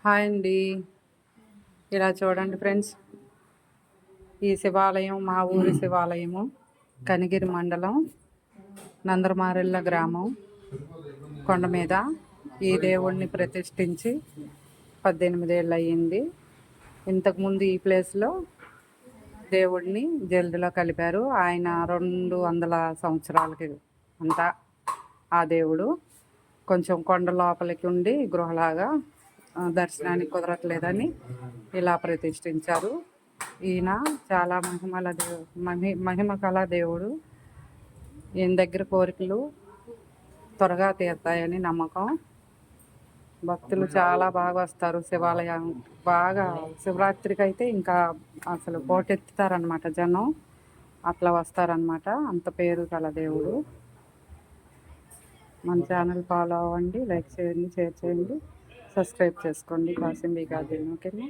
Hi అండి. ఇలా చూడండి ఫ్రెండ్స్, ఈ శివాలయం మా ఊరి శివాలయము కనిగిరి మండలం నందరమారెళ్ళ గ్రామం కొండ మీద ఈ దేవుణ్ణి ప్రతిష్ఠించి 18 ఏళ్ళు అయ్యింది. ఇంతకుముందు ఈ ప్లేస్లో దేవుడిని జల్దిలో కలిపారు. ఆయన 200 సంవత్సరాలకి అంతా ఆ దేవుడు కొంచెం కొండ లోపలికి ఉండి గృహలాగా దర్శనానికి కుదరట్లేదని ఇలా ప్రతిష్ఠించారు. ఈయన చాలా మహిమ కళ దేవుడు. ఈయన దగ్గర కోరికలు త్వరగా తీరుతాయని నమ్మకం. భక్తులు చాలా బాగా వస్తారు శివాలయం. బాగా శివరాత్రికి అయితే ఇంకా అసలు పోటెత్తుతారనమాట జనం. అట్లా వస్తారనమాట. అంత పేరు గల దేవుడు. మన ఛానల్ ఫాలో అవ్వండి, లైక్ చేయండి, షేర్ చేయండి, సబ్స్క్రైబ్ చేసుకోండి. కాసింబీ గార్డెన్. ఓకేనా?